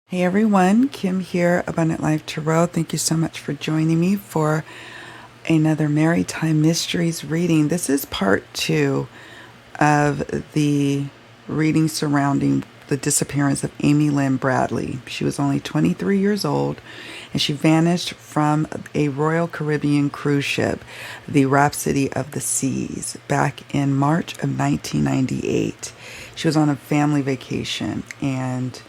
Hey everyone, Kim here, Abundant Life Tarot. Thank you so much for joining me for another Maritime Mysteries reading. This is part 2 of the reading surrounding the disappearance of Lynn Bradley. She was only 23 years old and she vanished from a Royal Caribbean cruise ship, the Rhapsody of the Seas, back in March of 1998. She was on a family vacation and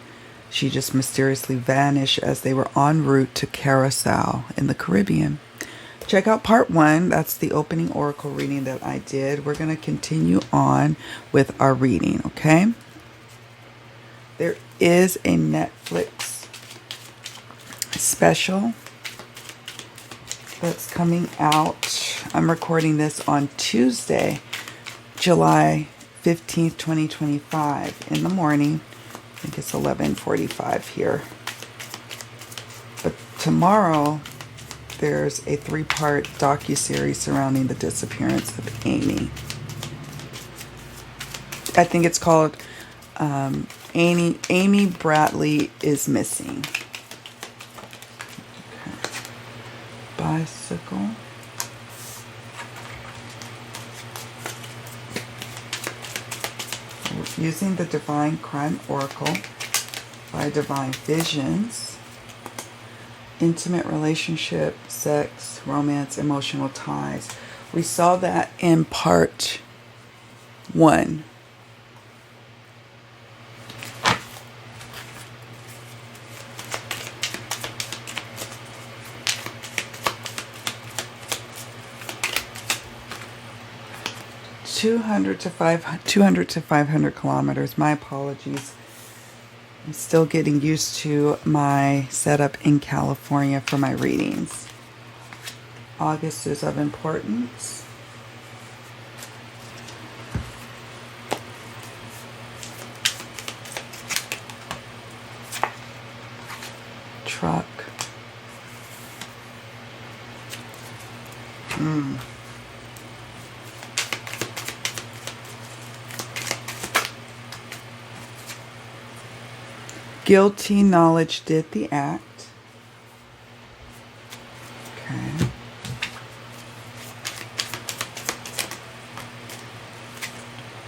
she just mysteriously vanished as they were en route to Curaçao in the Caribbean. Check out part 1. That's the opening oracle reading that I did. We're going to continue on with our reading, okay? There is a Netflix special that's coming out. I'm recording this on Tuesday, July 15th, 2025 in the morning. I think it's 11:45 here. But tomorrow, there's a 3-part docuseries surrounding the disappearance of Amy. I think it's called Amy Bradley is Missing. Okay. Bicycle. Using the Divine Crime Oracle by Divine Visions. Intimate relationship, sex, romance, emotional ties. We saw that in part 1. $200 to 500 kilometers. My apologies. I'm still getting used to my setup in California for my readings. August is of importance. Truck. Guilty knowledge did the act. Okay.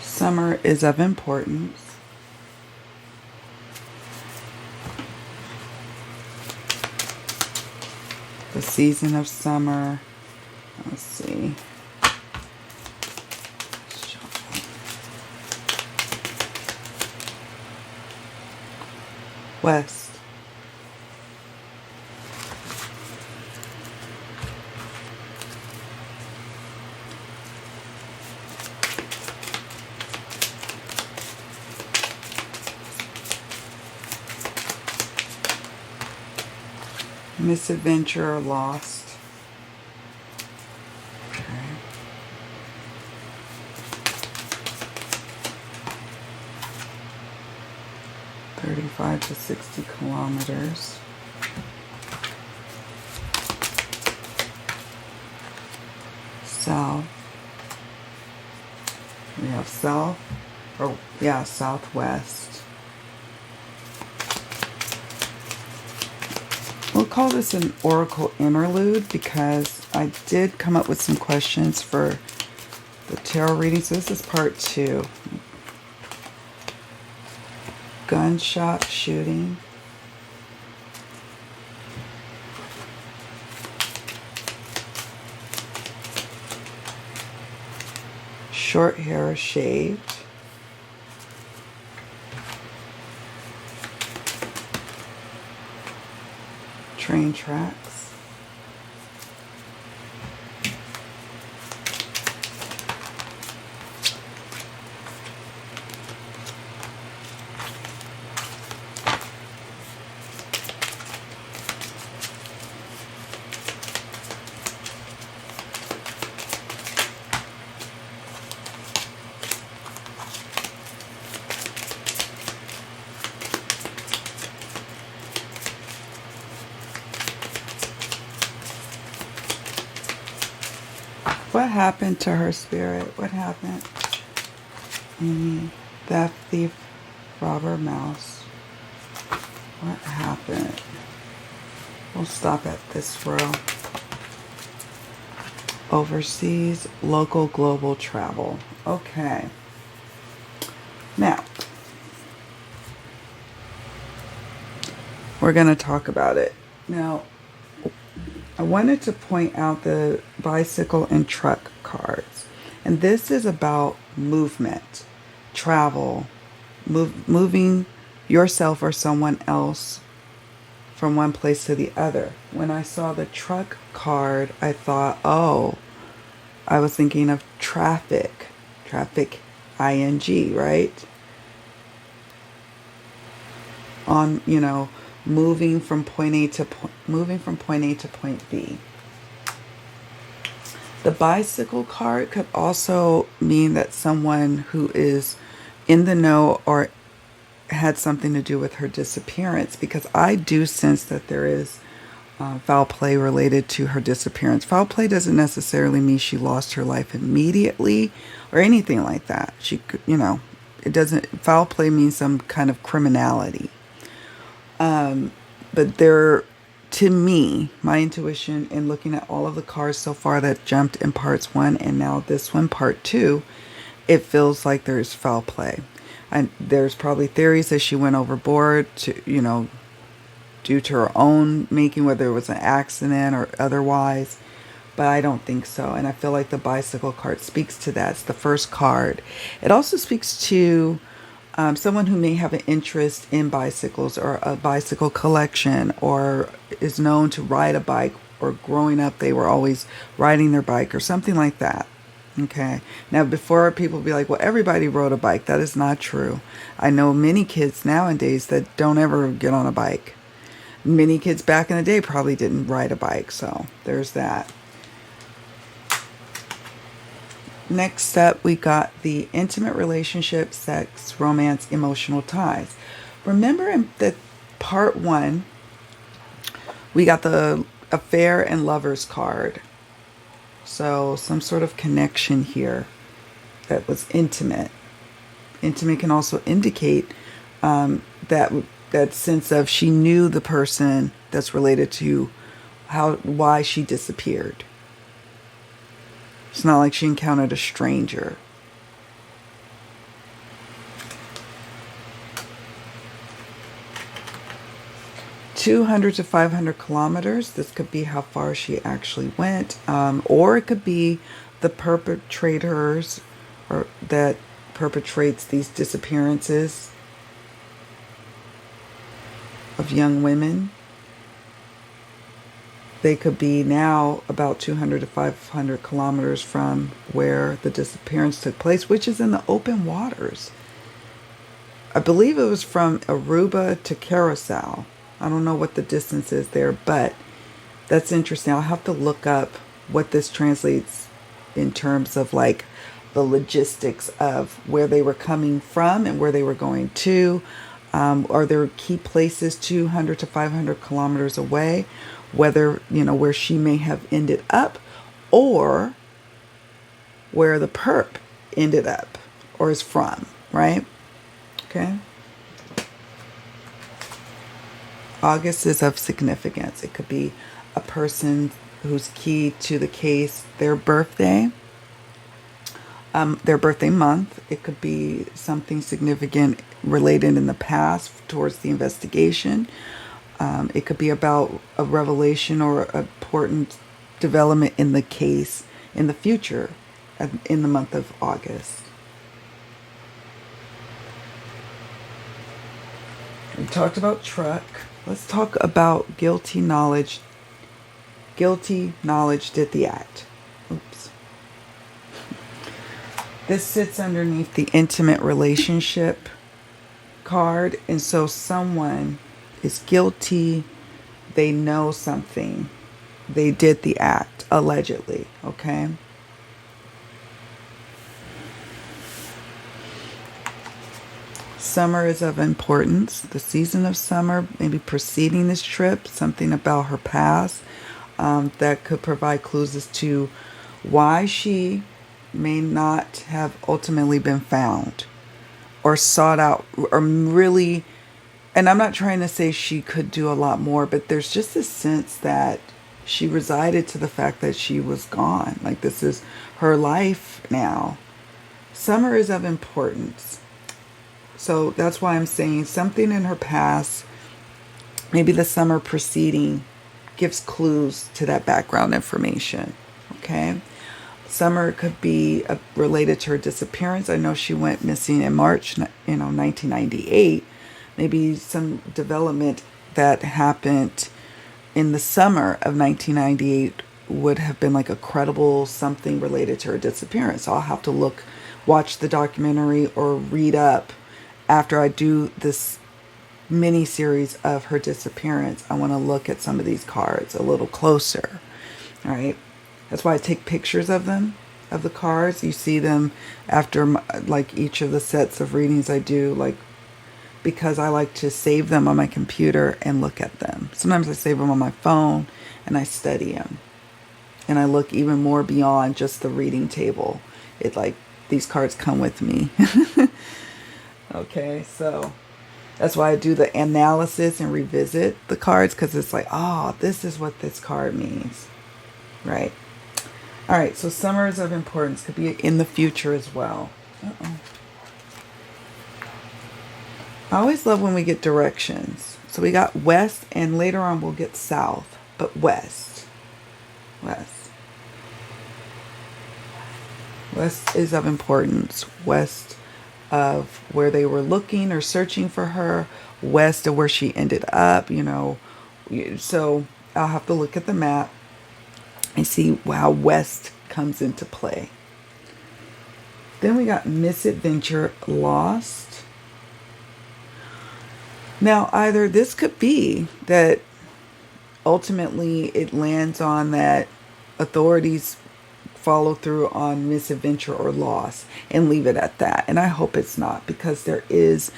Summer is of importance. The season of summer. Let's see. West. Misadventure or lost. Okay. 35 to 60 kilometers. South. We have south, or yeah, southwest. We'll call this an oracle interlude because I did come up with some questions for the tarot reading. So this is part 2. Gunshot shooting. Short hair shaved. Train tracks. What happened to her spirit? What happened? Amy, theft, thief, robber, mouse. What happened? We'll stop at this row. Overseas, local, global travel. Okay. Now, we're going to talk about it. Now, I wanted to point out the bicycle and truck cards. And this is about movement, travel, moving yourself or someone else from one place to the other. When I saw the truck card, I thought, oh, I was thinking of traffic, ing, right? On, moving from point A to point B. The bicycle card could also mean that someone who is in the know or had something to do with her disappearance, because I do sense that there is foul play related to her disappearance. Foul play doesn't necessarily mean she lost her life immediately or anything like that. She could, it doesn't. Foul play means some kind of criminality. But to me, my intuition in looking at all of the cards so far that jumped in parts 1 and now this one, part 2, it feels like there's foul play. And there's probably theories that she went overboard to, due to her own making, whether it was an accident or otherwise. But I don't think so. And I feel like the bicycle card speaks to that. It's the first card. It also speaks to someone who may have an interest in bicycles or a bicycle collection or is known to ride a bike, or growing up they were always riding their bike or something like that. Okay. Now, before people be like, well, everybody rode a bike. That is not true. I know many kids nowadays that don't ever get on a bike. Many kids back in the day probably didn't ride a bike. So there's that. Next up, we got the intimate relationship, sex, romance, emotional ties. Remember in the part 1, we got the affair and lovers card. So some sort of connection here that was intimate. Intimate can also indicate that sense of she knew the person that's related to why she disappeared. It's not like she encountered a stranger. (200 to 500 kilometers). This could be how far she actually went, or it could be the perpetrators or that perpetrates these disappearances of young women. They could be now about 200 to 500 kilometers from where the disappearance took place, which is in the open waters. I believe it was from Aruba to Curaçao. I don't know what the distance is there, but that's interesting. I'll have to look up what this translates in terms of like the logistics of where they were coming from and where they were going to. Are there key places 200 to 500 kilometers away? Whether, where she may have ended up or where the perp ended up or is from, right? Okay. August is of significance. It could be a person who's key to the case, their birthday month. It could be something significant related in the past towards the investigation. It could be about a revelation or an important development in the case in the future, in the month of August. We talked about truck. Let's talk about guilty knowledge. Guilty knowledge did the act. Oops. This sits underneath the intimate relationship card. And so someone is guilty. They know something. They did the act, allegedly. Okay? Summer is of importance. The season of summer, maybe preceding this trip, something about her past that could provide clues as to why she may not have ultimately been found or sought out or really And I'm not trying to say she could do a lot more, but there's just a sense that she resided to the fact that she was gone. Like, this is her life now. Summer is of importance. So that's why I'm saying something in her past, maybe the summer preceding, gives clues to that background information. Okay? Summer could be related to her disappearance. I know she went missing in March, 1998. Maybe some development that happened in the summer of 1998 would have been like a credible something related to her disappearance. So I'll have to watch the documentary or read up after I do this mini series of her disappearance. I want to look at some of these cards a little closer. All right. That's why I take pictures of them, of the cards. You see them after like each of the sets of readings I do, like, because I like to save them on my computer and look at them. Sometimes I save them on my phone and I study them. And I look even more beyond just the reading table. It like, these cards come with me. Okay, so that's why I do the analysis and revisit the cards, because it's like, oh, this is what this card means. Right. All right, so summer is of importance. Could be in the future as well. Uh-oh. I always love when we get directions. So we got west, and later on we'll get south, but west. West. West is of importance. West of where they were looking or searching for her. West of where she ended up, So I'll have to look at the map and see how west comes into play. Then we got misadventure, lost. Now, either this could be that ultimately it lands on that authorities follow through on misadventure or loss and leave it at that. And I hope it's not, because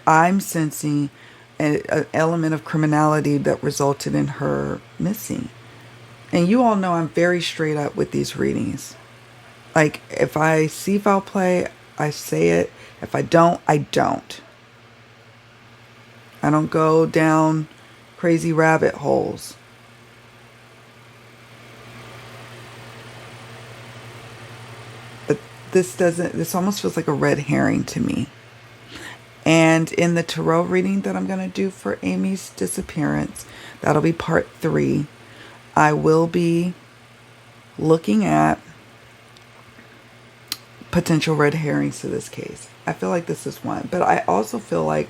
I'm sensing an element of criminality that resulted in her missing. And you all know I'm very straight up with these readings. Like, if I see foul play, I say it. If I don't, I don't. I don't go down crazy rabbit holes. But this almost feels like a red herring to me. And in the tarot reading that I'm going to do for Amy's disappearance, that'll be part 3, I will be looking at potential red herrings to this case. I feel like this is one. But I also feel like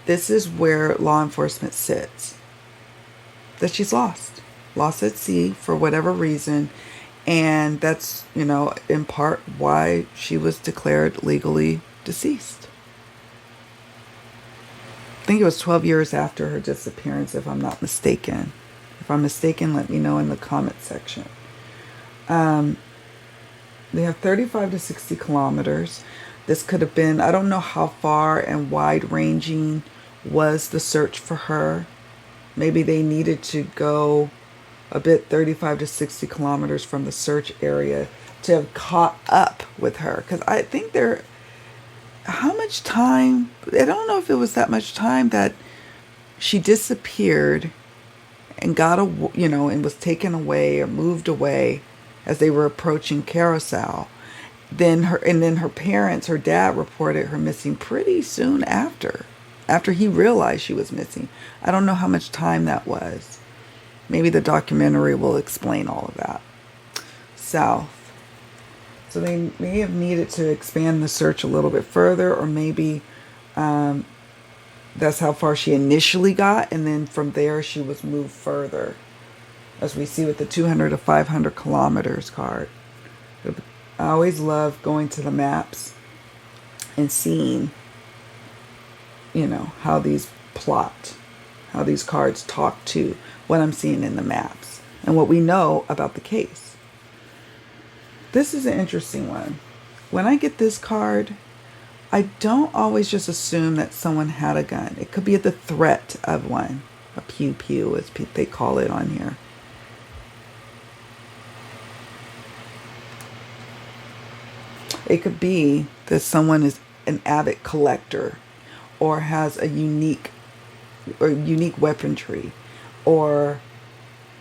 this is where law enforcement sits. That she's lost. Lost at sea for whatever reason. And that's, in part why she was declared legally deceased. I think it was 12 years after her disappearance, if I'm not mistaken. If I'm mistaken, let me know in the comment section. They have 35 to 60 kilometers. This could have been, I don't know how far and wide ranging was the search for her. Maybe they needed to go a bit 35 to 60 kilometers from the search area to have caught up with her. Because I think how much time, I don't know if it was that much time that she disappeared and and was taken away or moved away as they were approaching Curaçao. Then her parents, her dad reported her missing pretty soon after he realized she was missing. I don't know how much time that was. Maybe the documentary will explain all of that. South. So they may have needed to expand the search a little bit further, or maybe that's how far she initially got, and then from there she was moved further, as we see with the 200 to 500 kilometers card. I always love going to the maps and seeing, how these plot, how these cards talk to what I'm seeing in the maps and what we know about the case. This is an interesting one. When I get this card, I don't always just assume that someone had a gun. It could be the threat of one. A pew-pew, as they call it on here. It could be that someone is an avid collector or has a unique or unique weaponry, or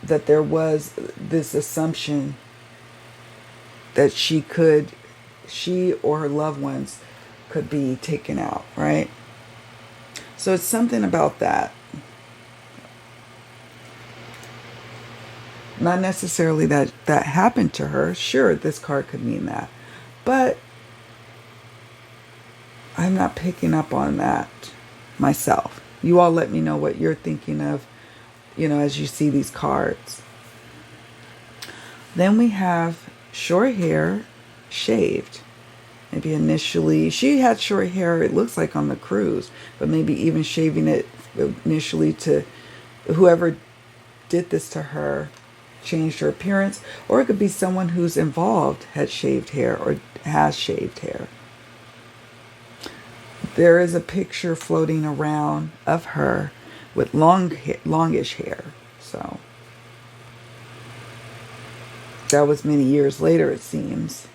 that there was this assumption that she or her loved ones could be taken out, right? So it's something about that. Not necessarily that happened to her. Sure, this card could mean that. But I'm not picking up on that myself. You all let me know what you're thinking of, as you see these cards. Then we have short hair, shaved. Maybe initially, she had short hair, it looks like on the cruise, but maybe even shaving it initially to whoever did this to her, changed her appearance, or it could be someone who's involved had shaved hair or has shaved hair. There is a picture floating around of her with longish hair. So that was many years later, it seems.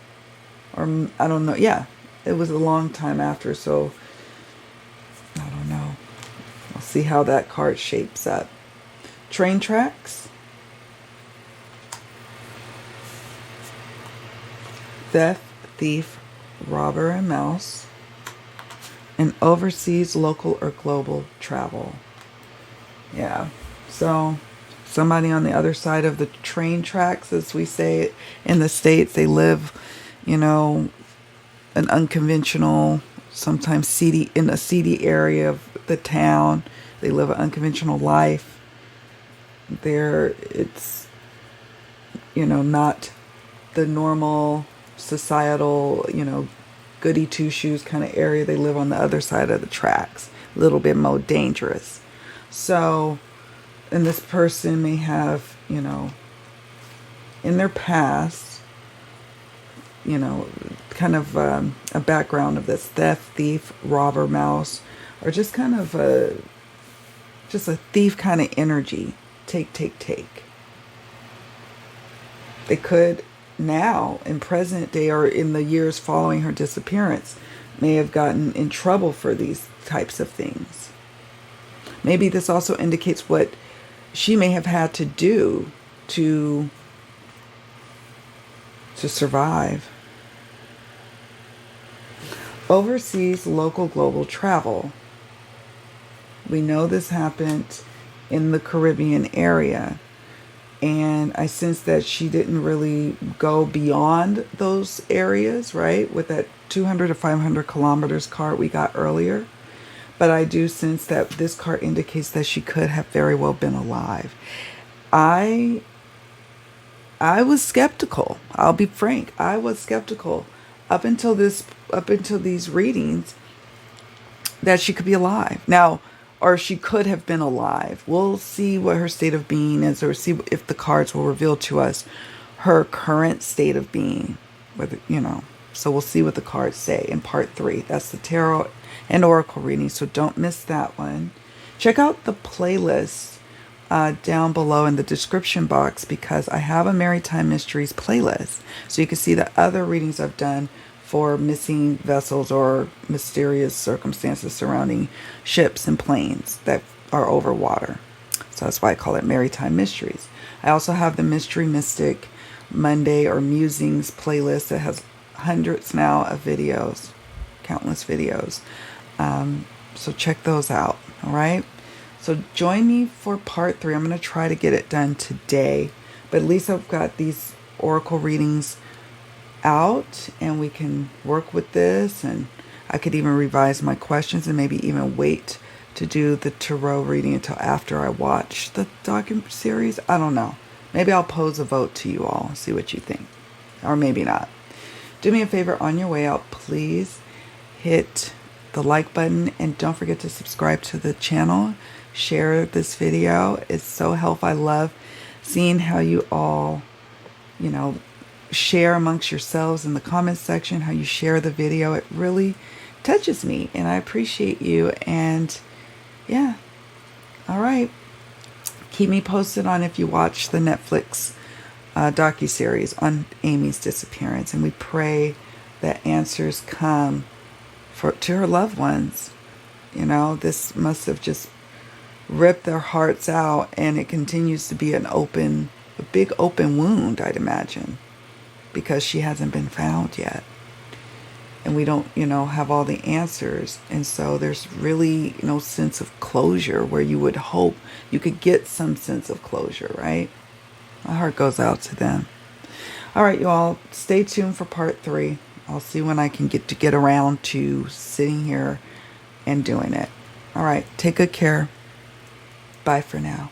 Or I don't know. Yeah, it was a long time after. So I don't know. We'll see how that card shapes up. Train tracks. Theft, thief, robber, and mouse. And overseas, local, or global travel. Yeah. So somebody on the other side of the train tracks, as we say in the States, they live, an unconventional, sometimes seedy, in a seedy area of the town. They live an unconventional life. It's, not the normal societal, goody two-shoes kind of area. They live on the other side of the tracks, a little bit more dangerous. So, and this person may have, in their past, kind of a background of this theft, thief, robber, mouse, or just kind of a thief kind of energy. Take. They could now, in present day or in the years following her disappearance, may have gotten in trouble for these types of things. Maybe this also indicates what she may have had to do to survive. Overseas, local, global travel. We know this happened in the Caribbean area. And I sense that she didn't really go beyond those areas, right? With that 200 to 500 kilometers card we got earlier. But I do sense that this card indicates that she could have very well been alive. I was skeptical. I'll be frank. I was skeptical up until these readings that she could be alive. Now, or she could have been alive. We'll see what her state of being is, or see if the cards will reveal to us her current state of being. Whether, so we'll see what the cards say in part 3. That's the tarot and oracle reading, so don't miss that one. Check out the playlist down below in the description box, because I have a Maritime Mysteries playlist, so you can see the other readings I've done for missing vessels or mysterious circumstances surrounding ships and planes that are over water. So that's why I call it Maritime Mysteries. I also have the Mystery Mystic Monday or Musings playlist that has hundreds now of videos, countless videos. So check those out, all right? So join me for part 3. I'm going to try to get it done today, but at least I've got these oracle readings out and we can work with this, and I could even revise my questions and maybe even wait to do the tarot reading until after I watch the docu-series. I don't know. Maybe I'll pose a vote to you all, see what you think, or maybe not. Do me a favor, on your way out, please hit the like button and don't forget to subscribe to the channel. Share this video. It's so helpful. I love seeing how you all, share amongst yourselves in the comments section, how you share the video. It really touches me and I appreciate you. And yeah, all right, keep me posted on if you watch the Netflix docuseries on Amy's disappearance, and we pray that answers come to her loved ones. This must have just rip their hearts out, and it continues to be a big open wound, I'd imagine, because she hasn't been found yet. And we don't, have all the answers. And so there's really no sense of closure where you would hope you could get some sense of closure, right? My heart goes out to them. All right, you all, stay tuned for part 3. I'll see when I can get around to sitting here and doing it. All right, take good care. Bye for now.